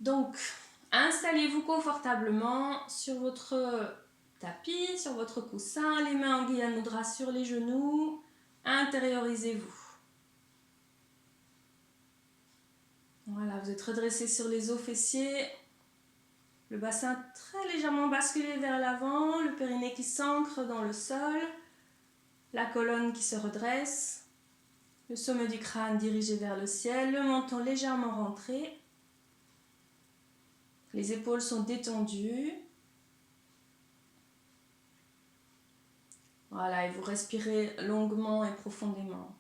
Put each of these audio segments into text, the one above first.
Donc, installez-vous confortablement sur votre tapis, sur votre coussin, les mains en Gyan Mudra sur les genoux. Intériorisez-vous. Voilà, vous êtes redressé sur les os fessiers. Le bassin très légèrement basculé vers l'avant, le périnée qui s'ancre dans le sol, la colonne qui se redresse, le sommet du crâne dirigé vers le ciel, le menton légèrement rentré. Les épaules sont détendues. Voilà, et vous respirez longuement et profondément.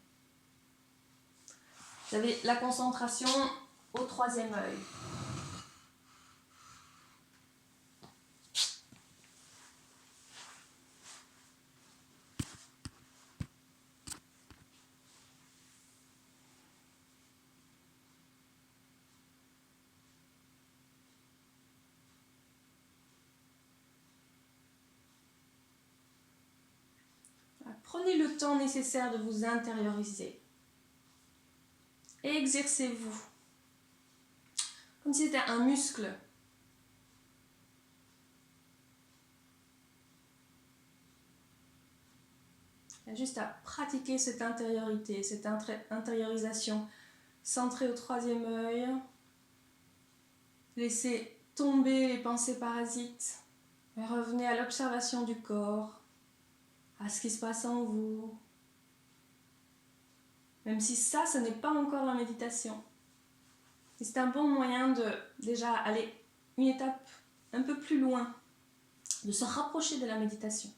Vous avez la concentration au troisième œil. Prenez le temps nécessaire de vous intérioriser. Exercez-vous. Comme si c'était un muscle. Il y a juste à pratiquer cette intériorité, cette intériorisation. Centrée au troisième œil. Laissez tomber les pensées parasites. Et revenez à l'observation du corps, à ce qui se passe en vous. Même si ça, ce n'est pas encore la méditation. Et c'est un bon moyen de déjà aller une étape un peu plus loin, de se rapprocher de la méditation.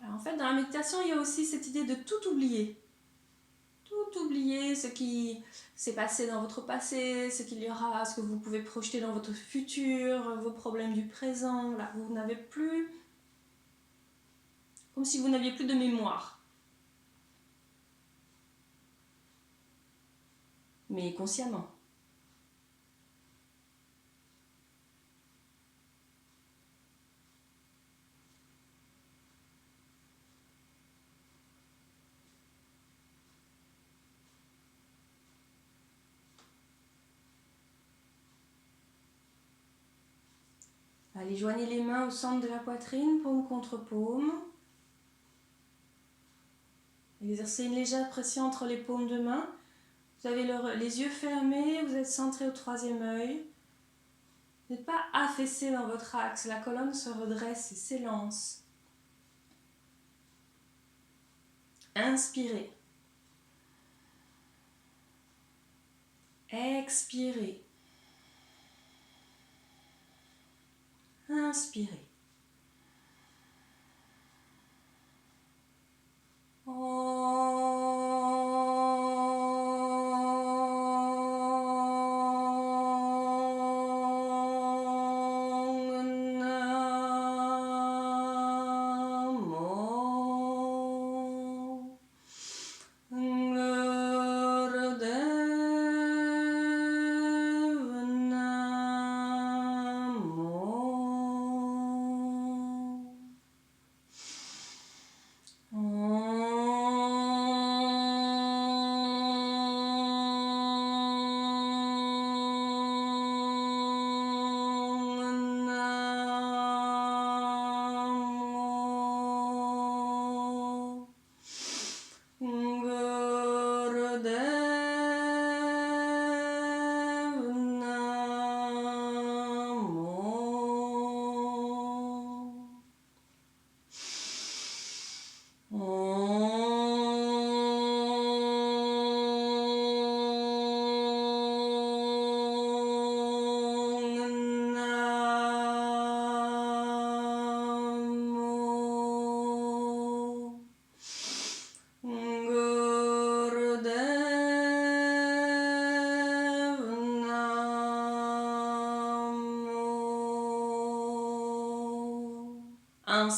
Alors, en fait, dans la méditation, il y a aussi cette idée de tout oublier. Tout oublier, ce qui s'est passé dans votre passé, ce qu'il y aura, ce que vous pouvez projeter dans votre futur, vos problèmes du présent. Là, vous n'avez plus... Comme si vous n'aviez plus de mémoire. Mais consciemment. Allez, joignez les mains au centre de la poitrine, paume contre paume. Exercez une légère pression entre les paumes de main. Vous avez les yeux fermés, vous êtes centré au troisième œil. Vous n'êtes pas affaissé dans votre axe, la colonne se redresse et s'élance. Inspirez. Expirez. Inspirez.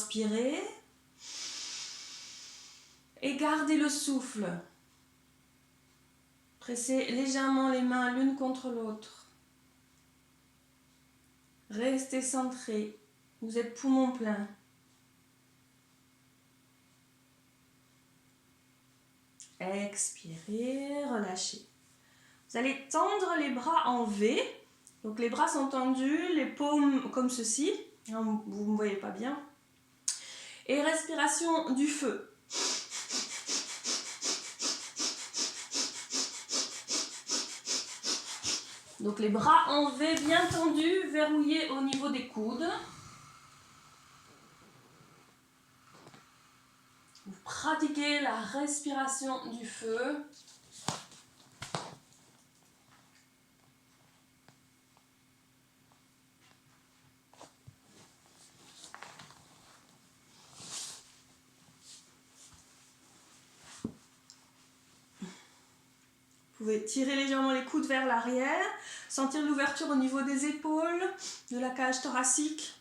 inspirez. Et gardez le souffle. Pressez légèrement les mains l'une contre l'autre. Restez centré. Vous êtes poumon plein. Expirez, relâchez. Vous allez tendre les bras en V. Donc les bras sont tendus, les paumes comme ceci. Vous ne me voyez pas bien. Et respiration du feu. Donc les bras en V bien tendus, verrouillés au niveau des coudes. Vous pratiquez la respiration du feu. Vous pouvez tirer légèrement les coudes vers l'arrière, sentir l'ouverture au niveau des épaules, de la cage thoracique.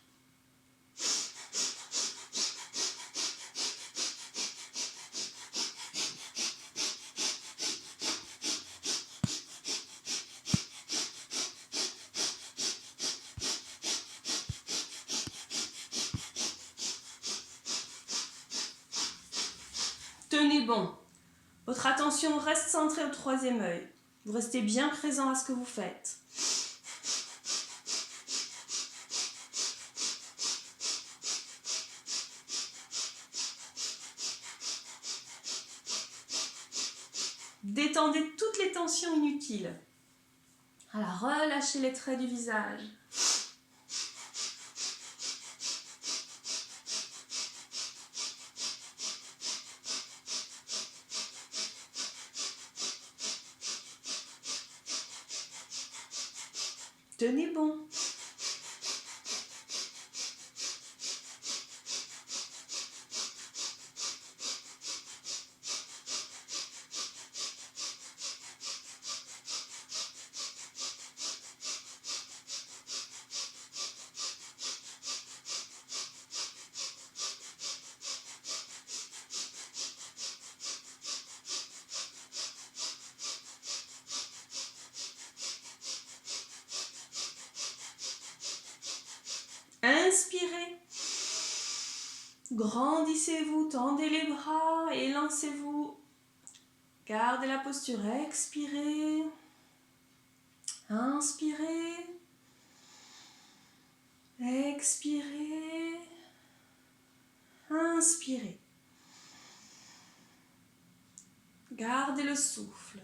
Tenez bon. Votre attention reste centrée au troisième œil. Vous restez bien présent à ce que vous faites. Détendez toutes les tensions inutiles. Alors, relâchez les traits du visage. Tenez bon. Inspirez. Grandissez-vous, tendez les bras et lancez-vous. Gardez la posture, expirez. Inspirez. Expirez. Inspirez. Gardez le souffle.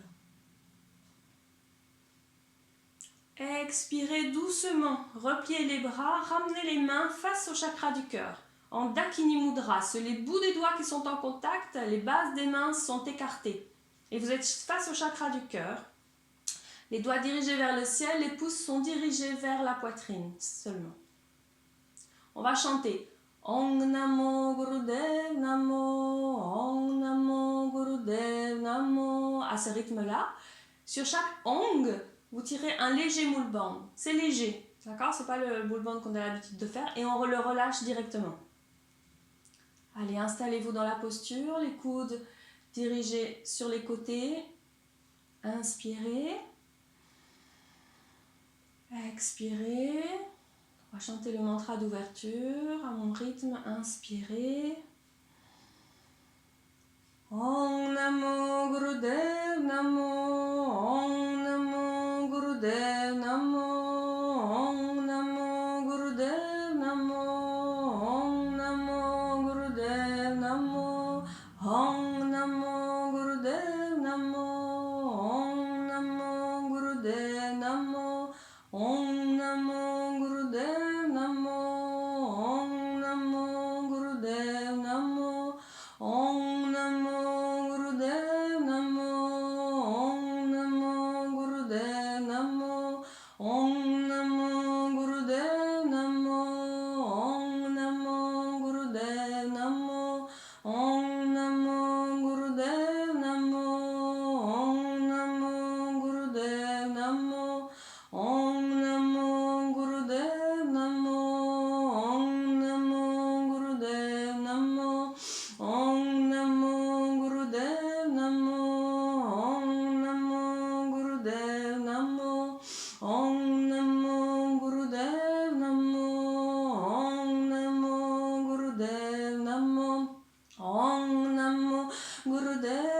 Expirez doucement, repliez les bras, ramenez les mains face au chakra du cœur. En Dakini Mudra, c'est les bouts des doigts qui sont en contact, les bases des mains sont écartées. Et vous êtes face au chakra du cœur. Les doigts dirigés vers le ciel, les pouces sont dirigés vers la poitrine seulement. On va chanter Om Namo Gurudev Namo, Om Namo Gurudev Namo. À ce rythme-là, sur chaque Ong, vous tirez un léger moule band. C'est léger, d'accord? C'est pas le moule band qu'on a l'habitude de faire et on le relâche directement. Allez, installez-vous dans la posture, les coudes dirigés sur les côtés. Inspirez. Expirez. On va chanter le mantra d'ouverture à mon rythme. Inspirez. Om Namo Gurudev Namo, Om Namo Gurudev Namo, Om Namo Gurudev Namo, Om Namo Gurudev Namo, Om Namo Gurudev Namo, Om Namo Gurudev Namo, Om Namo Gurudev Namo, Om Namo Gurudev Namo, Om Namo Gurudev Namo, Om Namo Gurudev Namo,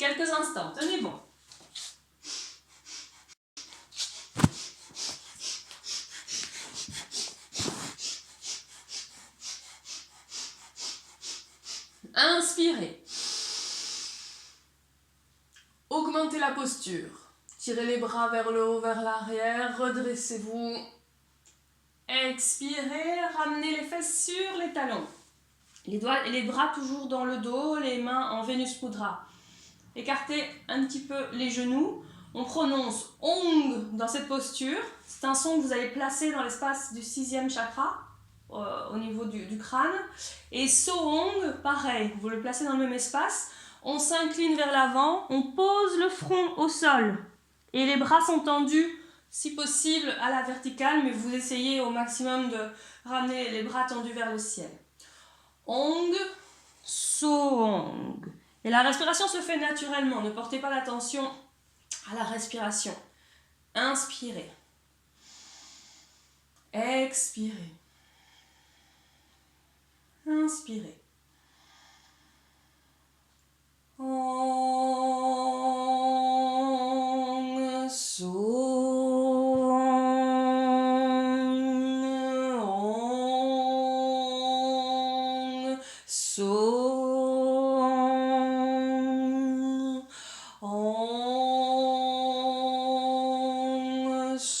Quelques instants, tenez bon. Inspirez. Augmentez la posture. Tirez les bras vers le haut, vers l'arrière. Redressez-vous. Expirez. Ramenez les fesses sur les talons. Les bras toujours dans le dos, les mains en Venus Mudra. Écartez un petit peu les genoux. On prononce Ong dans cette posture. C'est un son que vous allez placer dans l'espace du 6e chakra, au niveau du crâne. Et Soong, pareil, vous le placez dans le même espace. On s'incline vers l'avant, on pose le front au sol. Et les bras sont tendus, si possible, à la verticale, mais vous essayez au maximum de ramener les bras tendus vers le ciel. Ong, Soong. Et la respiration se fait naturellement, ne portez pas l'attention à la respiration. Inspirez. Expirez. Inspirez. Ong, Soong, Ong, Soong, Ong, Soong, Ong,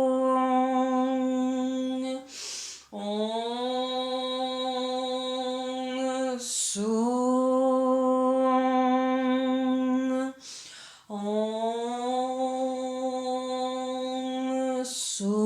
Soong, Ong, Soong,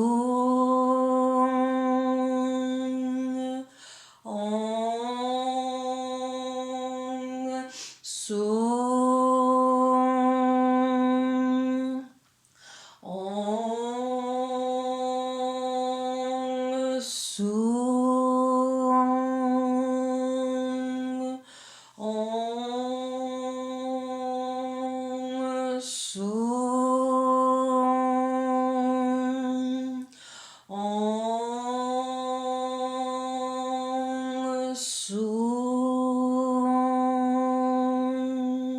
Ong, Soong, Ong, Soong, Ong, Soong,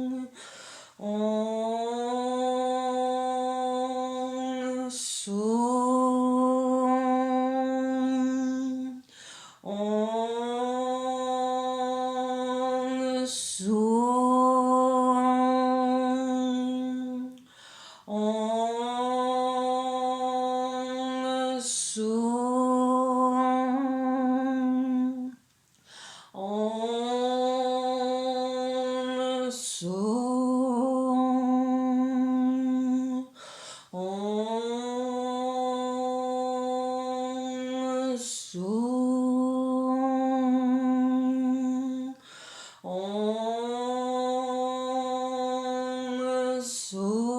Ong, Soong, Ong, Soong, Ong, Soong, Ong, Soong, Ong, Soong, Ong, Soong,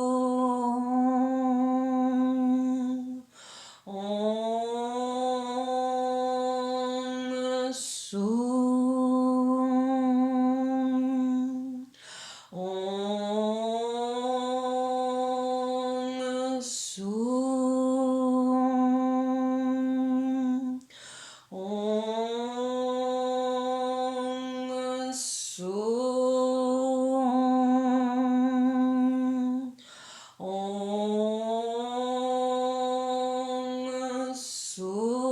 Ong, Soong, Ong, Soong, Ong, Soong, Ong, Soong, Ong, Soong.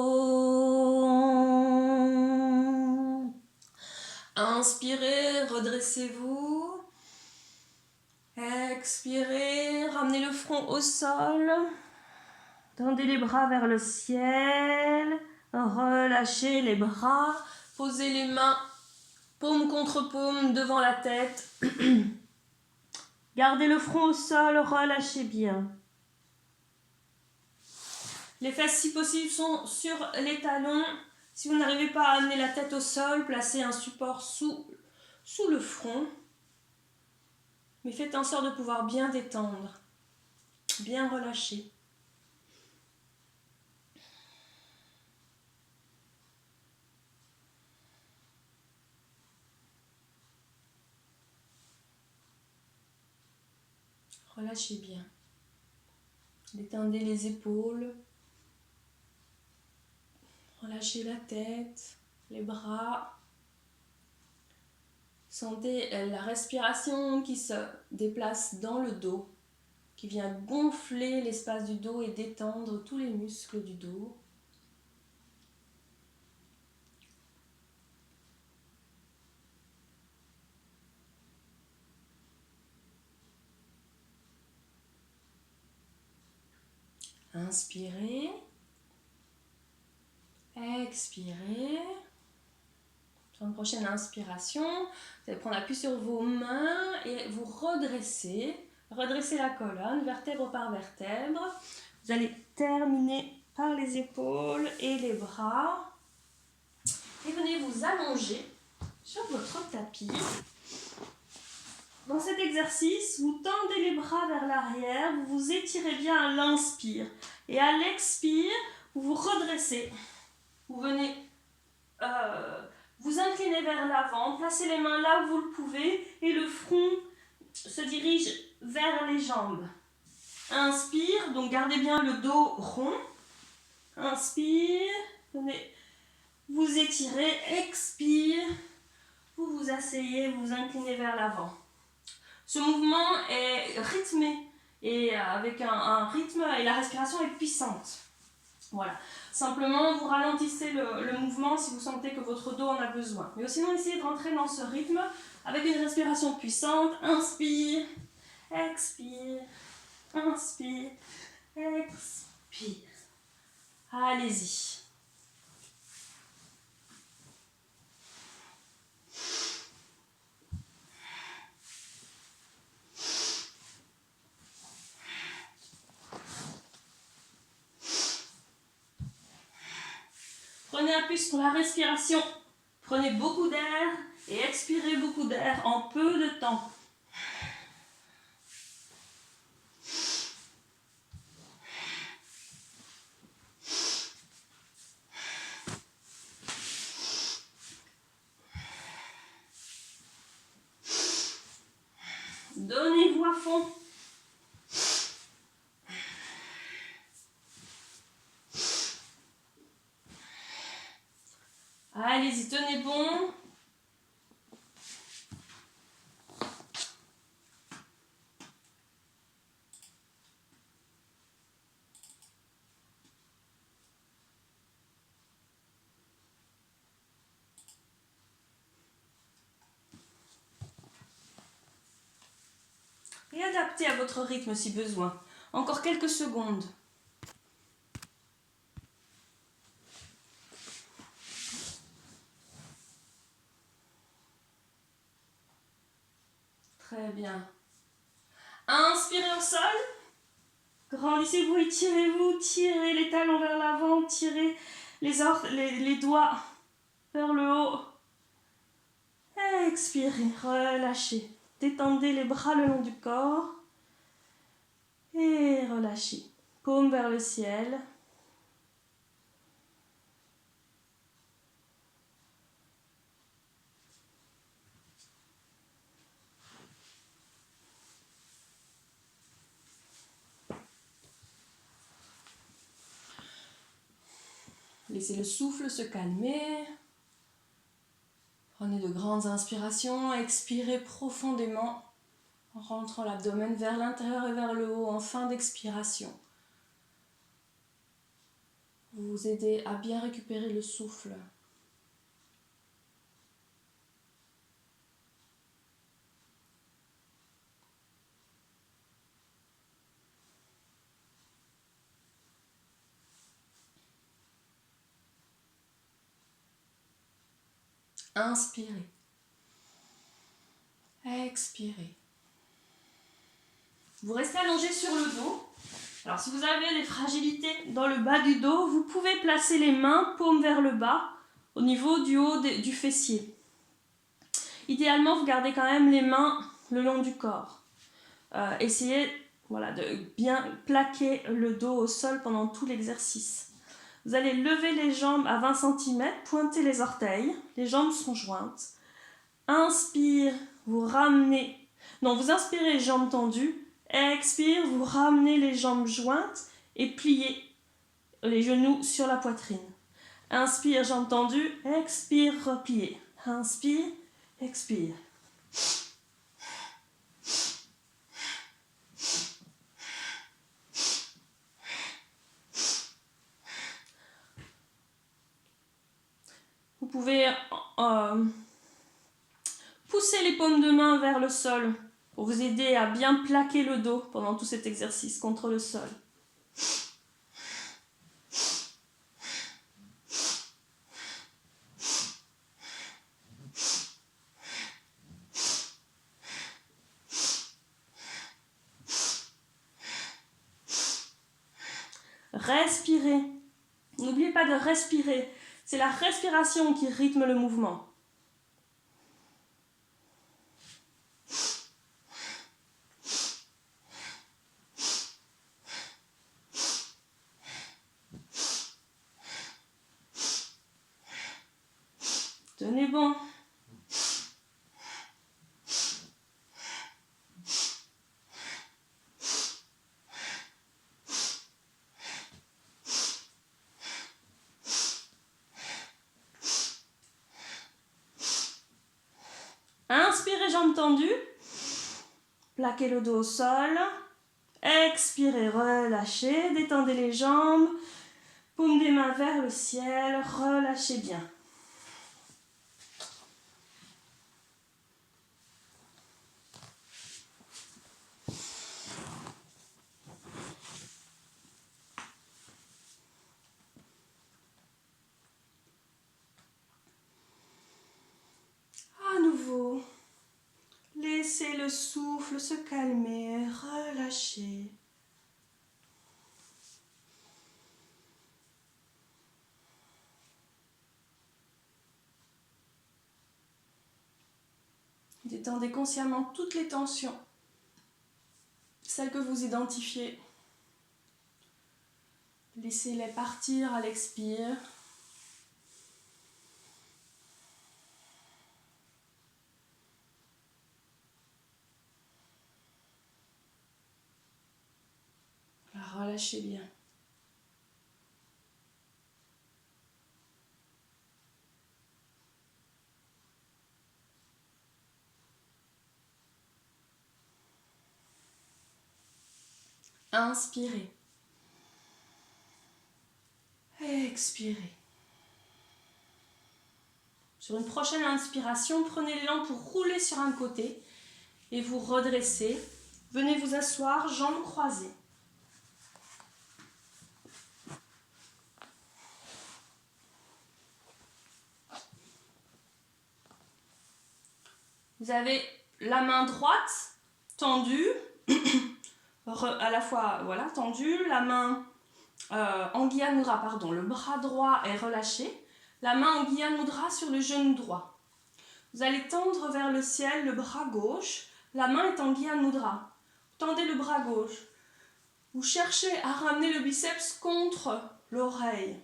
Inspirez, redressez-vous. Expirez, ramenez le front au sol. Tendez les bras vers le ciel. Relâchez les bras. Posez les mains paume contre paume devant la tête. Gardez le front au sol, relâchez bien. Les fesses, si possible, sont sur les talons. Si vous n'arrivez pas à amener la tête au sol, placez un support sous le front. Mais faites en sorte de pouvoir bien détendre, bien relâcher. Relâchez bien. Détendez les épaules. Relâchez la tête, les bras. Sentez la respiration qui se déplace dans le dos, qui vient gonfler l'espace du dos et détendre tous les muscles du dos. Inspirez, expirez. Sur une prochaine inspiration, vous allez prendre appui sur vos mains et vous redresser. Redressez la colonne, vertèbre par vertèbre. Vous allez terminer par les épaules et les bras. Et venez vous allonger sur votre tapis. Dans cet exercice, vous tendez les bras vers l'arrière, vous vous étirez bien à l'inspire. Et à l'expire, vous vous redressez. Vous venez vous inclinez vers l'avant, placez les mains là où vous le pouvez et le front se dirige vers les jambes. Inspire, donc gardez bien le dos rond. Inspire, venez vous étirer, expire, vous vous asseyez, vous inclinez vers l'avant. Ce mouvement est rythmé et avec un rythme et la respiration est puissante. Voilà. Simplement, vous ralentissez le mouvement si vous sentez que votre dos en a besoin. Mais sinon, essayez de rentrer dans ce rythme avec une respiration puissante. Inspire, expire, inspire, expire. Allez-y. Prenez appui sur la respiration. Prenez beaucoup d'air et expirez beaucoup d'air en peu de temps. Donnez-vous à fond. Allez-y, tenez bon. Et adaptez à votre rythme si besoin. Encore quelques secondes. Très bien. Inspirez au sol. Grandissez-vous, étirez-vous, tirez les talons vers l'avant, tirez les doigts vers le haut. Expirez, relâchez. Détendez les bras le long du corps. Et relâchez. Paume vers le ciel. Laissez le souffle se calmer. Prenez de grandes inspirations, expirez profondément en rentrant l'abdomen vers l'intérieur et vers le haut en fin d'expiration. Vous vous aidez à bien récupérer le souffle. Inspirez. Expirez. Vous restez allongé sur le dos. Alors si vous avez des fragilités dans le bas du dos, vous pouvez placer les mains paume vers le bas au niveau du haut du fessier. Idéalement, vous gardez quand même les mains le long du corps. Essayez de bien plaquer le dos au sol pendant tout l'exercice. Vous allez lever les jambes à 20 cm, pointer les orteils, les jambes sont jointes. Inspire, vous ramenez. Non, vous inspirez, jambes tendues. Expire, vous ramenez les jambes jointes et pliez les genoux sur la poitrine. Inspire, jambes tendues. Expire, repliez. Inspire, expire. Vous pouvez pousser les paumes de main vers le sol pour vous aider à bien plaquer le dos pendant tout cet exercice contre le sol. Respirez. N'oubliez pas de respirer. C'est la respiration qui rythme le mouvement. Tenez bon. Inspirez, jambes tendues. Plaquez le dos au sol. Expirez, relâchez, détendez les jambes. Paume des mains vers le ciel, relâchez bien. À nouveau, laissez le souffle se calmer, relâchez. Détendez consciemment toutes les tensions, celles que vous identifiez. Laissez-les partir à l'expire. Relâchez bien. Inspirez. Expirez. Sur une prochaine inspiration, prenez l'élan pour rouler sur un côté et vous redressez. Venez vous asseoir, jambes croisées. Vous avez la main droite tendue, à la fois voilà, tendue, la main Anguilla Mudra, pardon, le bras droit est relâché, la main Anguilla Mudra sur le genou droit. Vous allez tendre vers le ciel le bras gauche, la main est Anguilla Mudra. Tendez le bras gauche. Vous cherchez à ramener le biceps contre l'oreille,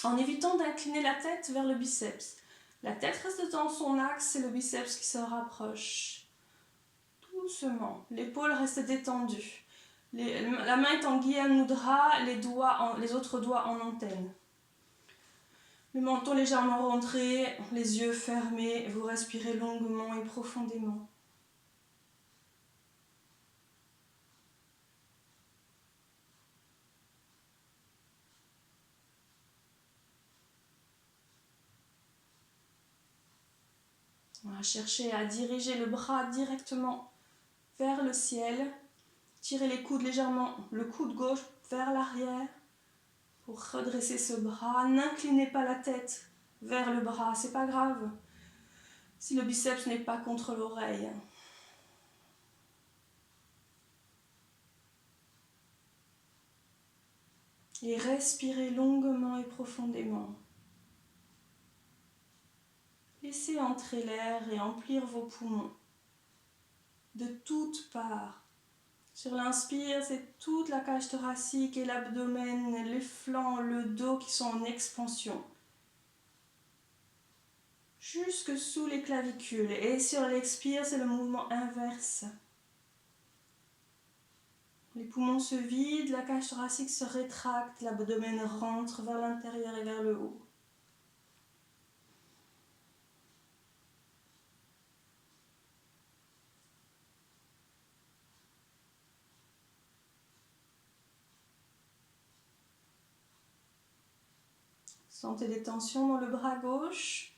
en évitant d'incliner la tête vers le biceps. La tête reste dans son axe, c'est le biceps qui se rapproche. Doucement, l'épaule reste détendue. La main est en Anguilla Mudra, les autres doigts en antenne. Le menton légèrement rentré, les yeux fermés, vous respirez longuement et profondément. On va chercher à diriger le bras directement vers le ciel. Tirez les coudes légèrement, le coude gauche vers l'arrière pour redresser ce bras. N'inclinez pas la tête vers le bras, c'est pas grave si le biceps n'est pas contre l'oreille. Et respirez longuement et profondément. Laissez entrer l'air et emplir vos poumons de toutes parts. Sur l'inspire, c'est toute la cage thoracique et l'abdomen, les flancs, le dos qui sont en expansion. Jusque sous les clavicules. Et sur l'expire, c'est le mouvement inverse. Les poumons se vident, la cage thoracique se rétracte, l'abdomen rentre vers l'intérieur et vers le haut. Sentez des tensions dans le bras gauche,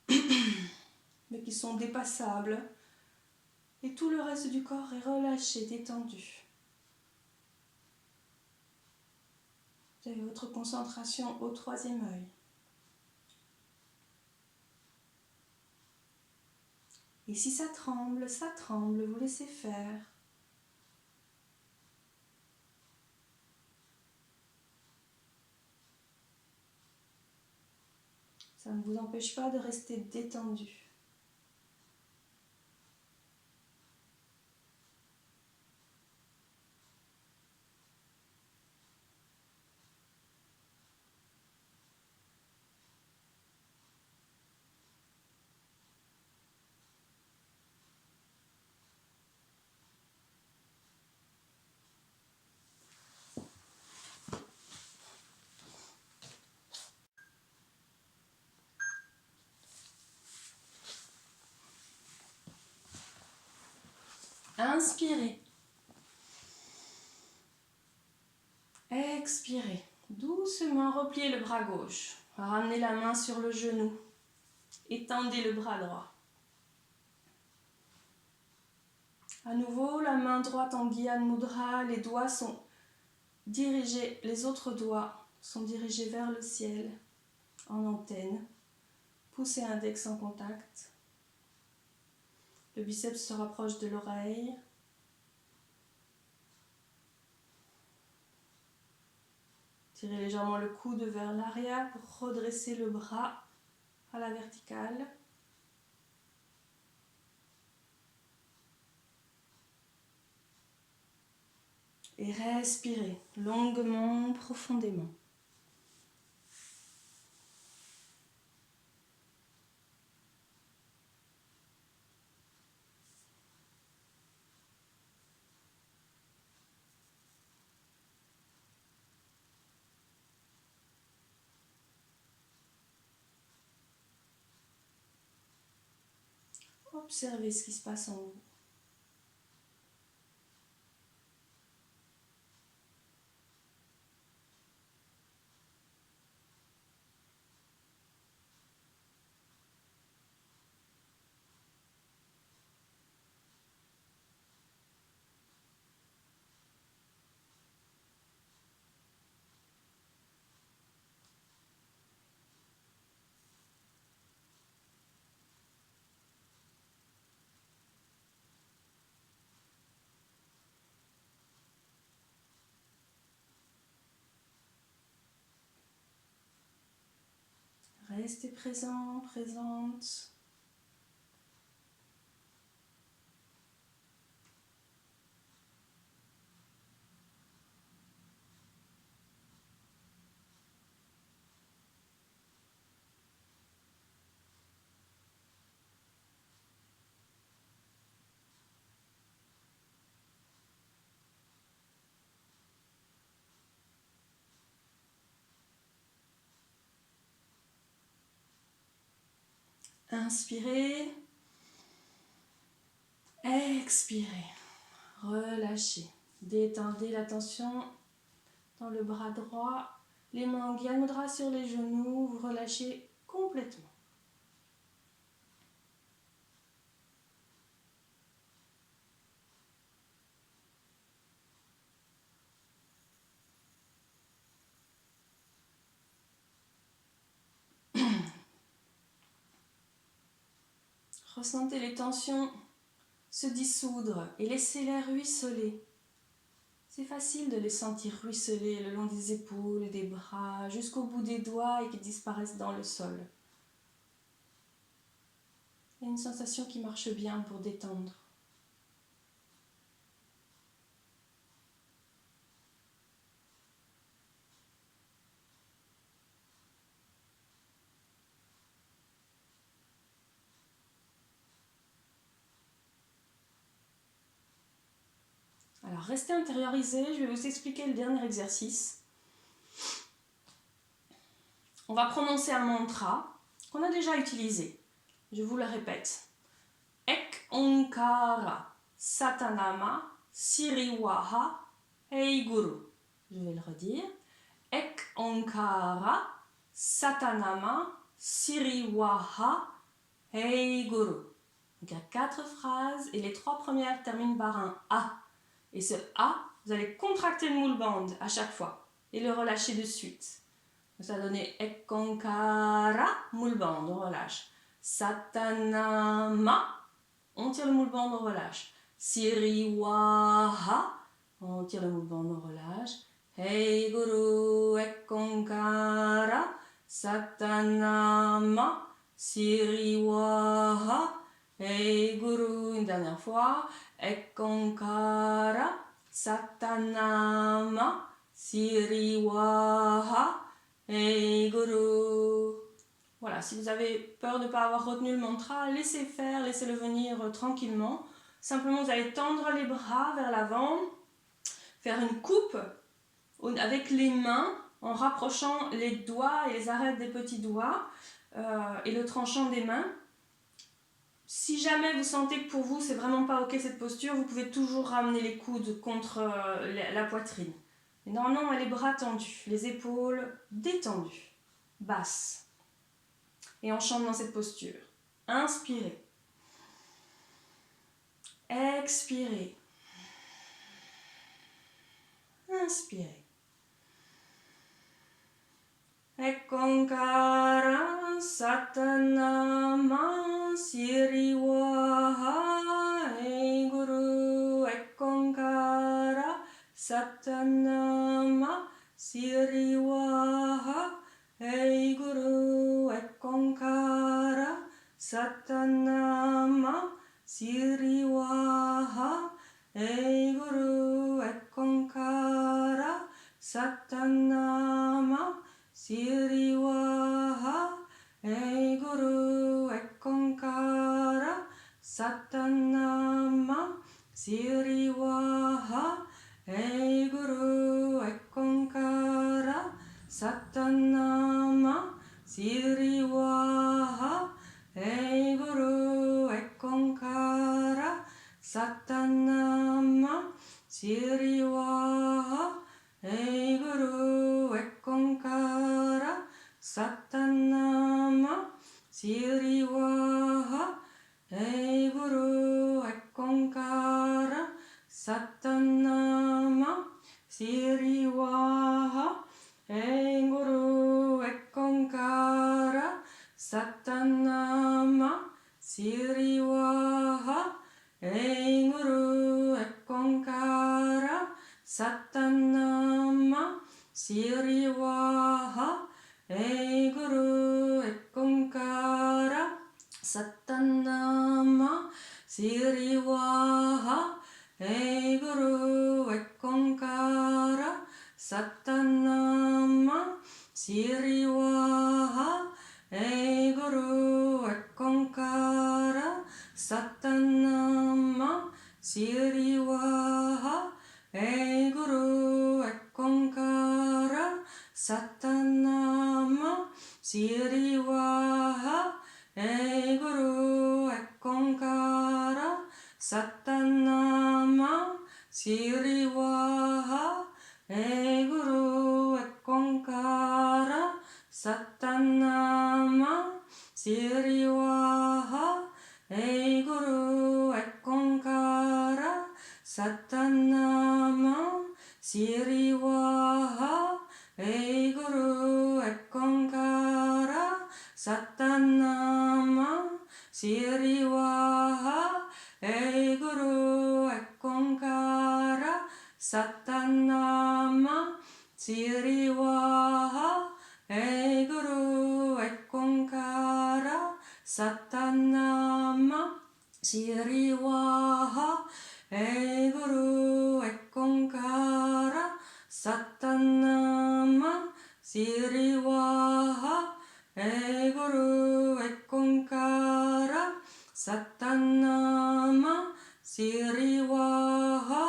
mais qui sont dépassables. Et tout le reste du corps est relâché, détendu. Vous avez votre concentration au troisième œil. Et si ça tremble, vous laissez faire. Ça ne vous empêche pas de rester détendu. Inspirez. Expirez. Doucement repliez le bras gauche. Ramenez la main sur le genou. Étendez le bras droit. À nouveau, la main droite en Gyan Mudra. Les doigts sont dirigés, les autres doigts sont dirigés vers le ciel en antenne. Poussez index en contact. Le biceps se rapproche de l'oreille. Tirez légèrement le coude vers l'arrière pour redresser le bras à la verticale. Et respirez longuement, profondément. Observez ce qui se passe en vous. Restez présent, présente. Inspirez. Expirez. Relâchez. Détendez la tension dans le bras droit. Les mains en Gyan Mudra sur les genoux. Vous relâchez complètement. Ressentez les tensions se dissoudre et laissez-les ruisseler. C'est facile de les sentir ruisseler le long des épaules et des bras jusqu'au bout des doigts et qui disparaissent dans le sol. Il y a une sensation qui marche bien pour détendre. Alors restez intériorisé, je vais vous expliquer le dernier exercice. On va prononcer un mantra qu'on a déjà utilisé. Je vous le répète. Ek Onkara Satanama Siriwaha Hei Guru. Je vais le redire. Ek Onkara, Satanama, Siriwaha, Hey Guru. Donc il y a 4 phrases et les 3 premières terminent par un A. Et ce A, vous allez contracter le moulband à chaque fois et le relâcher de suite. Donc ça va donner Ek Onkara, moulband, on relâche. Satanama, on tire le moulband, on relâche. Siriwaha, on tire le moulband, on relâche. Hey Guru, Ek Onkara, Satanama, Siriwaha, Hey Guru. Une dernière fois. Ek Onkara, Satanama, Siriwaha, Hey Guru. Voilà, si vous avez peur de ne pas avoir retenu le mantra, laissez faire, laissez-le venir tranquillement. Simplement, vous allez tendre les bras vers l'avant, faire une coupe avec les mains en rapprochant les doigts et les arêtes des petits doigts et le tranchant des mains. Si jamais vous sentez que pour vous, c'est vraiment pas ok cette posture, vous pouvez toujours ramener les coudes contre la poitrine. Mais normalement, les bras tendus, les épaules détendues, basses. Et on chante dans cette posture. Inspirez. Expirez. Inspirez. Ek Onkara, Satanama, Siriwaha, Hey Guru. Ek Onkara, Satanama, Siriwaha, Hey Guru. Ek Onkara, Satanama, Siriwaha, Hey Guru. Ek Onkara, Satanama, Siriwaha, Hey Guru. Ek Onkara, Satanama, Siriwaha, Hey Guru. Ek Onkara, Satanama, Siriwaha, Hey Guru. Ek Onkara, Satanama, Siriwaha, Hey Guru. Ek Onkara, Satanama, Siriwaha, Hey Guru. Ek Onkara, Satanama, Siriwaha, Hey Guru. Ek Onkara, Satanama, Siriwaha, Hey Guru. Ek Onkara, Satanama, Siriwaha, Hey Guru. Ek Onkara, Satanama, Siriwaha, Hey Guru. Ek Onkara, Satanama, Siriwaha, Hey Guru. Ek Onkara, Satanama, Siriwaha, Hey Guru. Ek Onkara, Satanama, Siriwaha, Hey Guru. Ek Onkara, Satanama, Siriwaha, Hey Guru. Ek Onkara, Satanama, Siriwaha, Hey Guru. Ek Onkara, Satanama, Siriwaha, Hey Guru. Ek Onkara, Satanama, Siriwaha, Hey Guru. Ek Onkara, Satanama, Siriwaha, Hey Guru. Ek Onkara, Satanama, Siriwaha, Hey Guru. Ek Onkara, Satanama, Siriwaha, Hey Guru. Ek Onkara, Satanama, Siriwaha,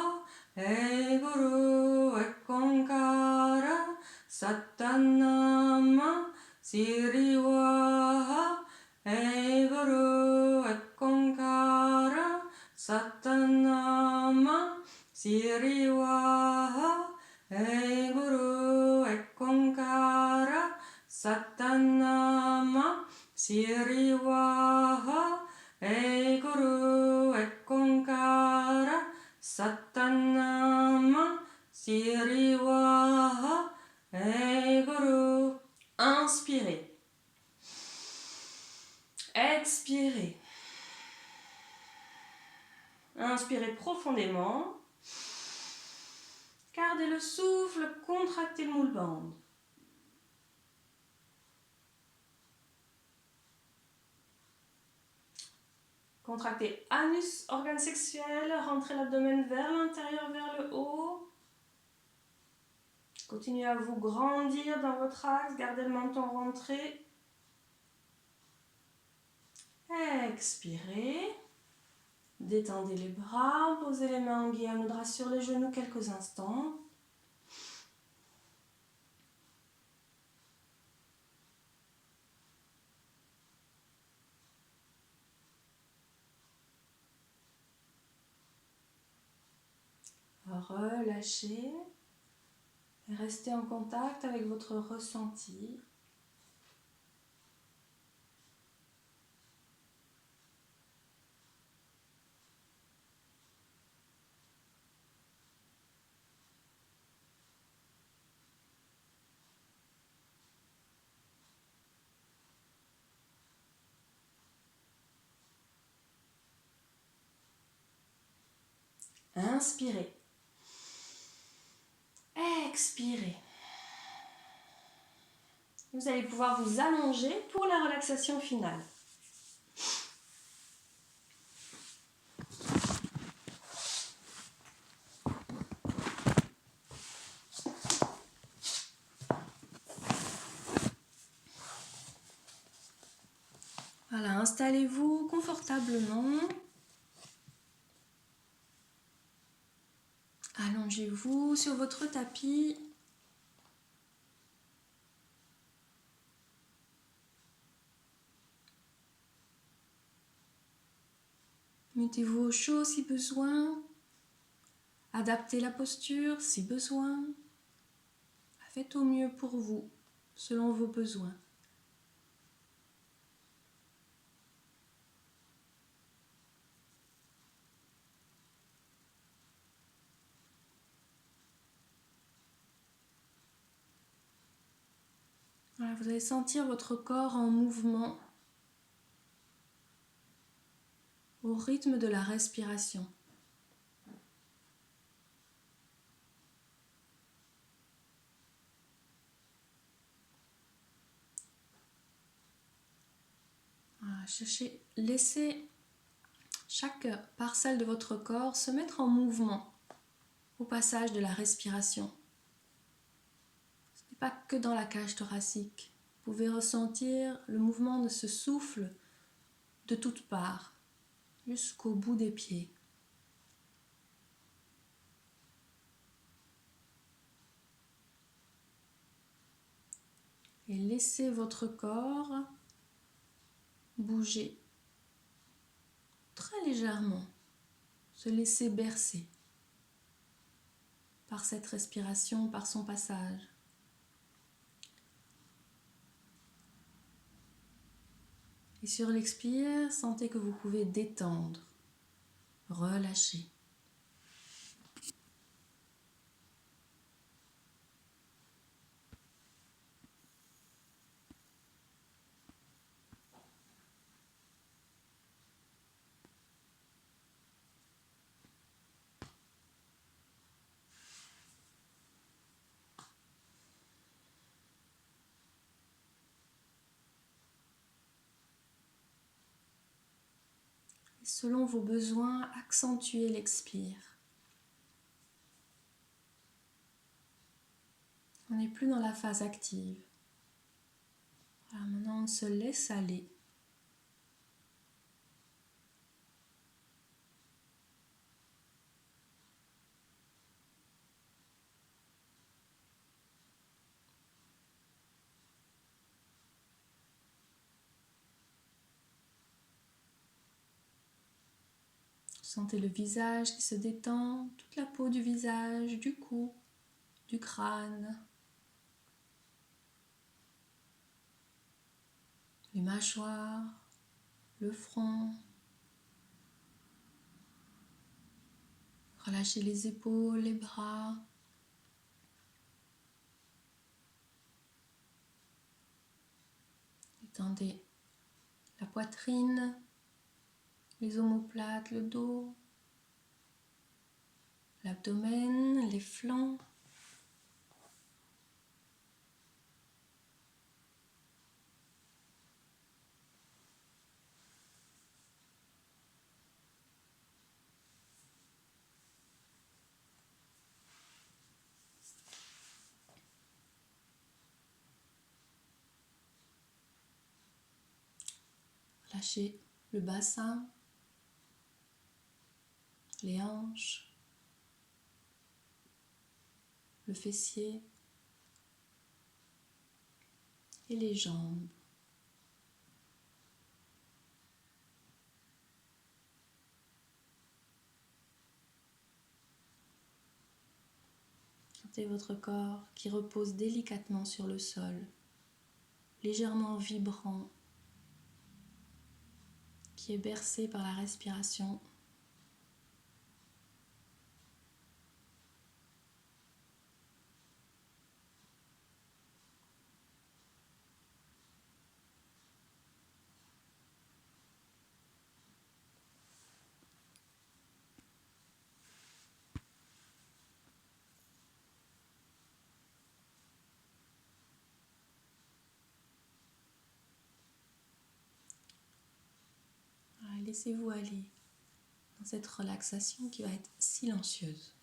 Hey Guru. Ek Onkara, Satanama, Siriwaha, Hey Guru. Ek Onkara, Satanama, Siriwaha, Hey Guru. Ek Onkara, Siriwaha Ekuru Ekonkara Satanama Siriwaha Ekuru. Inspirez. Expirez. Inspirez profondément. Gardez le souffle, contractez le moule-bande. Contractez anus, organe sexuel, rentrez l'abdomen vers l'intérieur, vers le haut. Continuez à vous grandir dans votre axe, gardez le menton rentré. Expirez. Détendez les bras, posez les mains en Gyan Mudra sur les genoux quelques instants. Relâchez et restez en contact avec votre ressenti. Inspirez. Expirez. Vous allez pouvoir vous allonger pour la relaxation finale. Voilà, installez-vous confortablement. Allongez-vous sur votre tapis. Mettez-vous au chaud si besoin. Adaptez la posture si besoin. Faites au mieux pour vous, selon vos besoins. Voilà, vous allez sentir votre corps en mouvement au rythme de la respiration. Voilà, laissez chaque parcelle de votre corps se mettre en mouvement au passage de la respiration. Ce n'est pas que dans la cage thoracique. Vous pouvez ressentir le mouvement de ce souffle de toutes parts, jusqu'au bout des pieds. Et laissez votre corps bouger très légèrement, se laisser bercer par cette respiration, par son passage. Et sur l'expire, sentez que vous pouvez détendre, relâcher. Et selon vos besoins, accentuez l'expire. On n'est plus dans la phase active. Alors maintenant, on se laisse aller. Sentez le visage qui se détend, toute la peau du visage, du cou, du crâne. les mâchoires, le front. Relâchez les épaules, les bras. Étendez la poitrine, les omoplates, le dos, l'abdomen, les flancs. Lâchez le bassin, les hanches, le fessier et les jambes. Sentez votre corps qui repose délicatement sur le sol, légèrement vibrant, qui est bercé par la respiration. Laissez-vous aller dans cette relaxation qui va être silencieuse.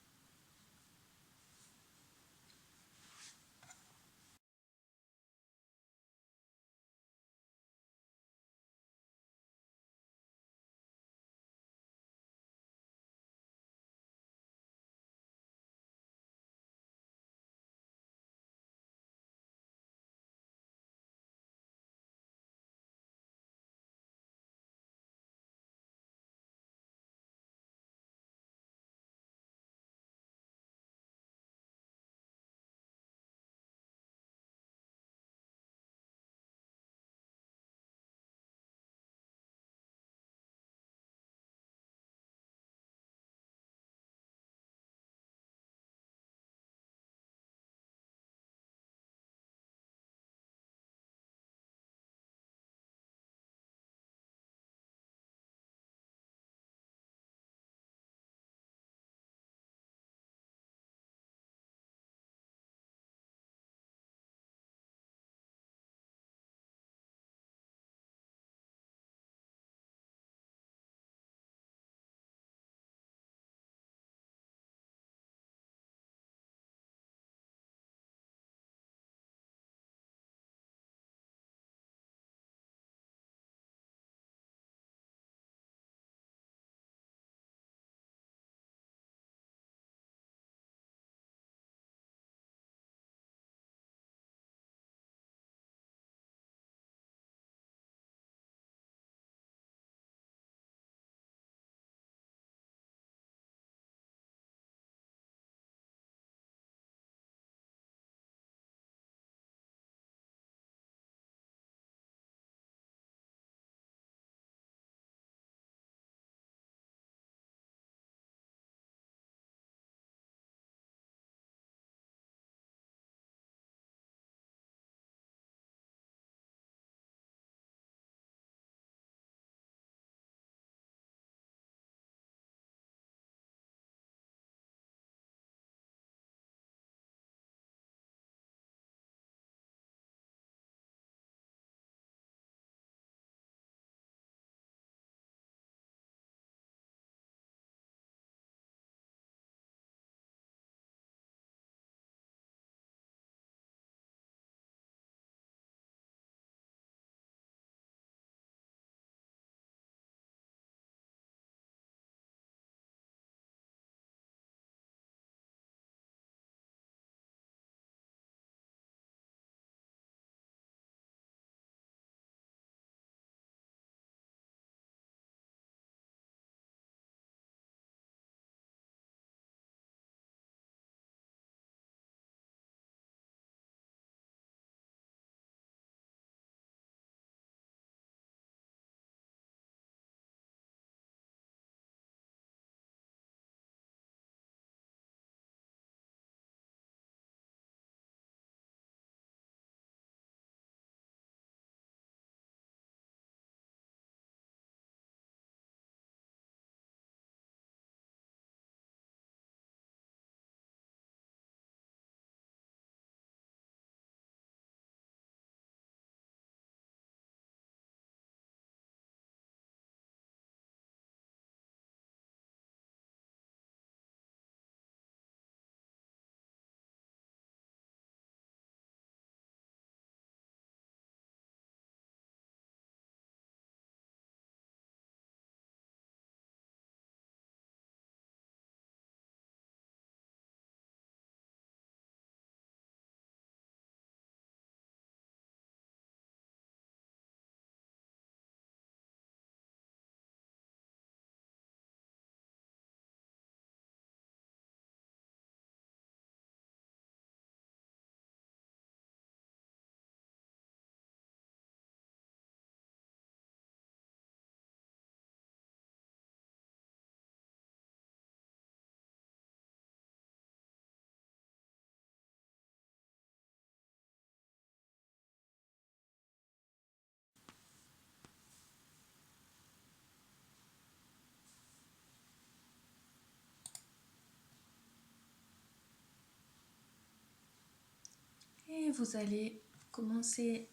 Et vous allez commencer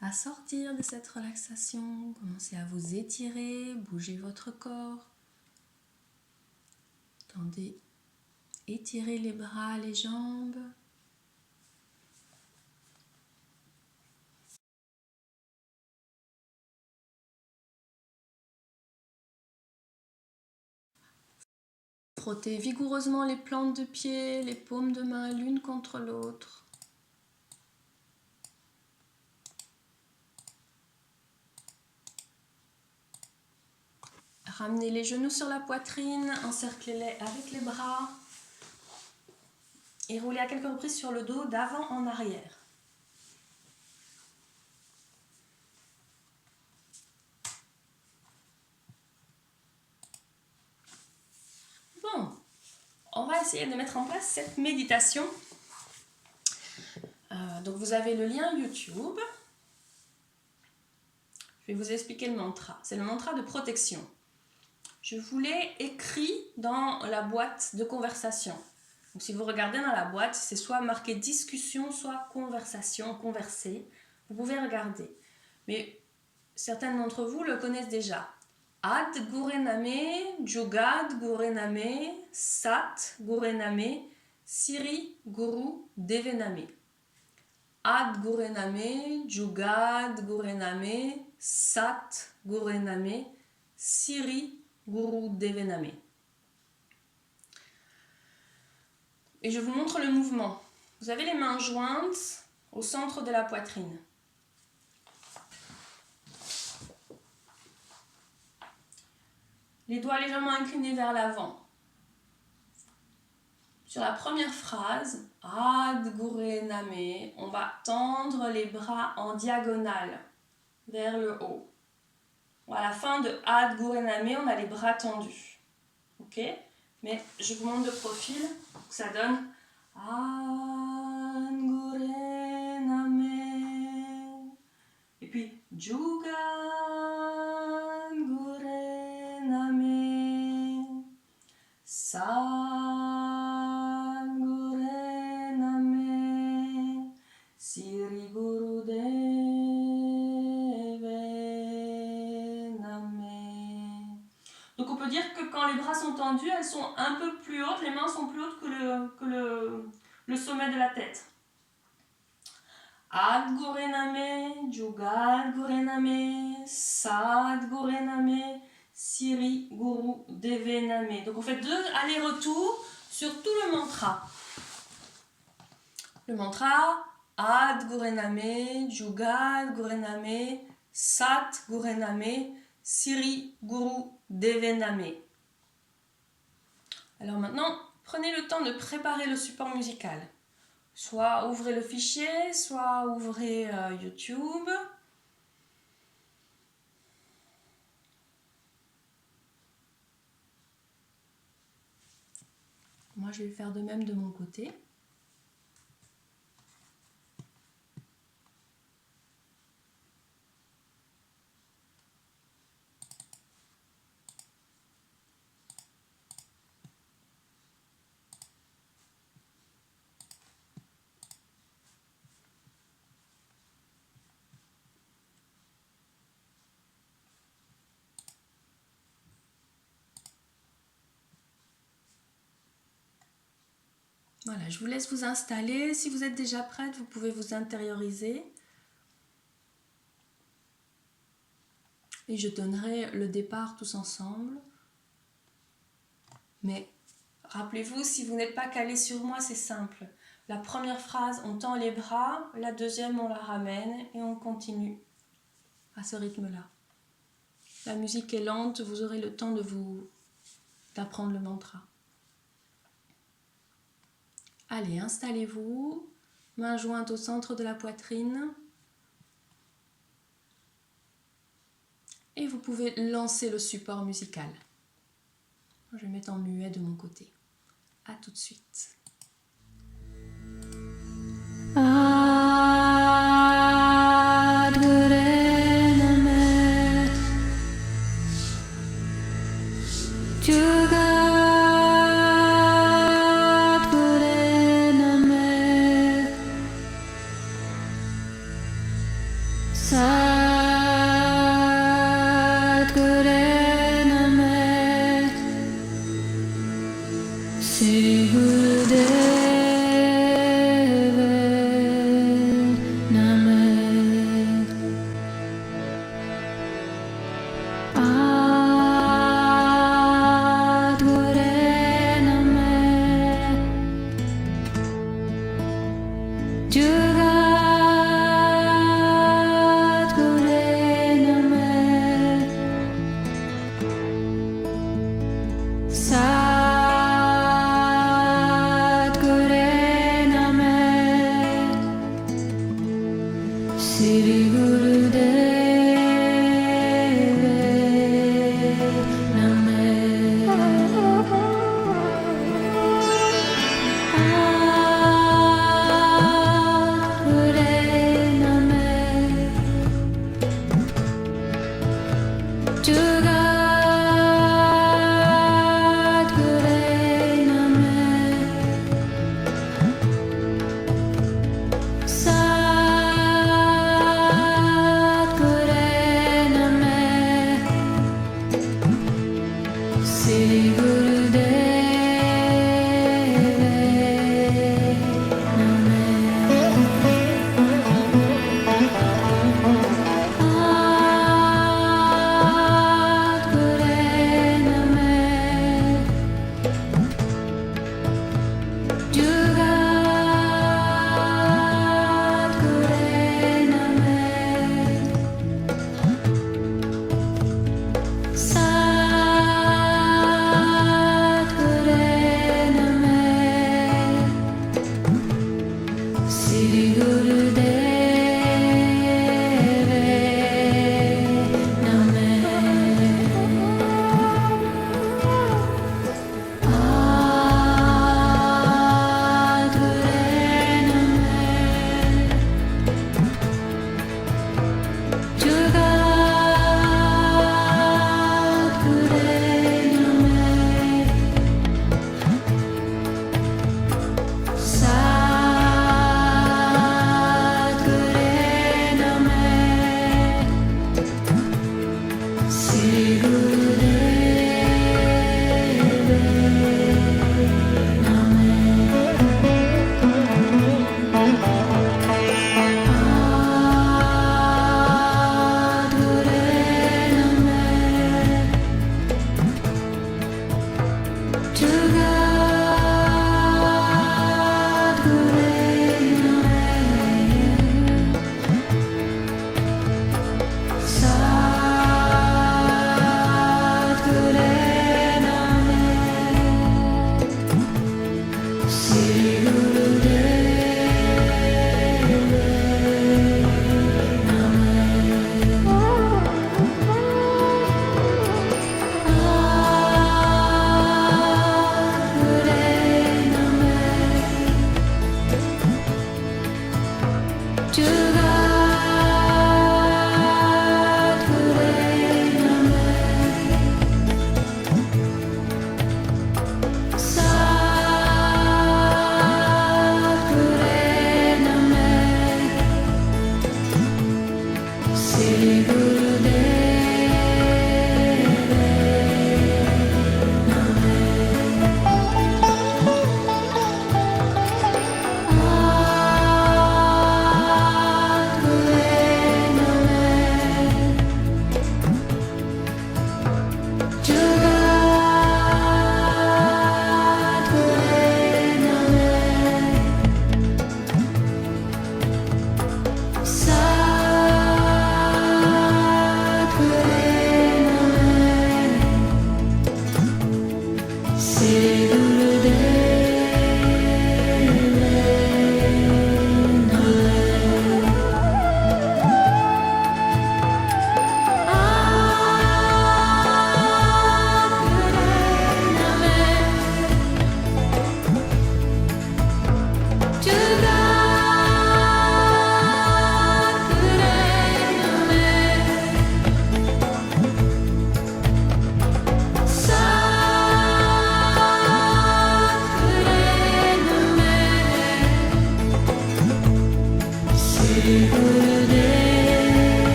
à sortir de cette relaxation, commencer à vous étirer, bouger votre corps. Tendez, étirez les bras, les jambes. Frottez vigoureusement les plantes de pied, les paumes de main l'une contre l'autre. Ramenez les genoux sur la poitrine, encerclez-les avec les bras et roulez à quelques reprises sur le dos d'avant en arrière. Bon, on va essayer de mettre en place cette méditation. Donc vous avez le lien YouTube. Je vais vous expliquer le mantra. C'est le mantra de protection. Je vous l'ai écrit dans la boîte de conversation. Donc si vous regardez dans la boîte, c'est soit marqué discussion, soit conversation, converser. Vous pouvez regarder. Mais certains d'entre vous le connaissent déjà. Ad Gurename, Jugad Gurename, Sat Gurename, Siri Guru Devename. Ad Gurename, Jugad Gurename, Sat Gurename, Siri Guru Devename. Et je vous montre le mouvement. Vous avez les mains jointes au centre de la poitrine. Les doigts légèrement inclinés vers l'avant. Sur la première phrase, Ad Gurename, on va tendre les bras en diagonale vers le haut. À la fin de Ad Gurename, on a les bras tendus. Ok? Mais je vous montre de profil, ça donne Ad Gurename. Et puis Jugad Gurename. Sat Gurename. Siri Guru Devename. Donc on peut dire que quand les bras sont tendus, elles sont un peu plus hautes, les mains sont plus hautes que le sommet de la tête. Ad Gurename, Jugad Gurename, Sat Gurename, Siri Guru Devename. Donc on fait 2 allers-retours sur tout le mantra. Le mantra Ad Gurename, Jugad Gurename, Sat Gurename, Siri Guru Devename. Alors maintenant, prenez le temps de préparer le support musical. Soit ouvrez le fichier, soit ouvrez YouTube. Moi, je vais faire de même de mon côté. Voilà, je vous laisse vous installer. Si vous êtes déjà prête, vous pouvez vous intérioriser. Et je donnerai le départ tous ensemble. Mais rappelez-vous, si vous n'êtes pas calé sur moi, c'est simple. La première phrase, on tend les bras. La deuxième, on la ramène et on continue à ce rythme-là. La musique est lente, vous aurez le temps d'apprendre le mantra. Allez, installez-vous, mains jointes au centre de la poitrine. Et vous pouvez lancer le support musical. Je vais mettre en muet de mon côté. À tout de suite. Ad Gurename, Jugad Gurename,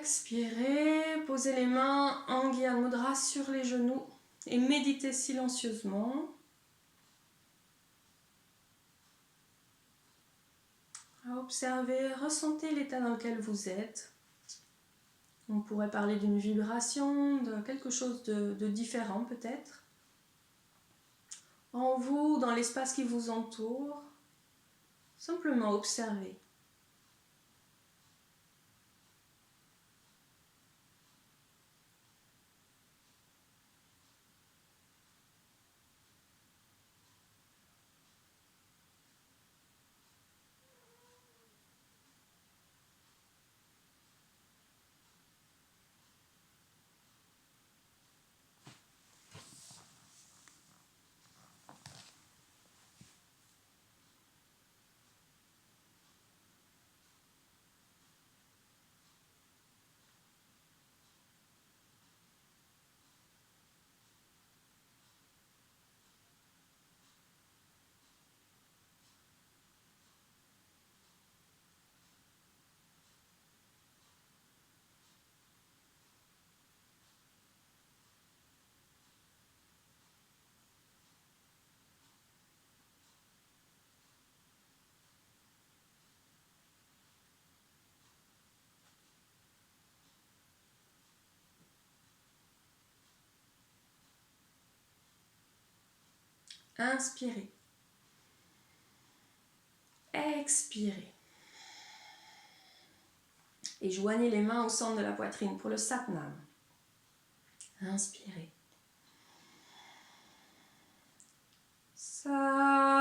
Expirez, posez les mains en Gyan Mudra sur les genoux et méditez silencieusement. Observez, ressentez l'état dans lequel vous êtes. On pourrait parler d'une vibration, de quelque chose de différent peut-être. En vous, dans l'espace qui vous entoure, simplement observez. Inspirez. Expirez. Et joignez les mains au centre de la poitrine pour le Satnam. Inspirez. Satnam.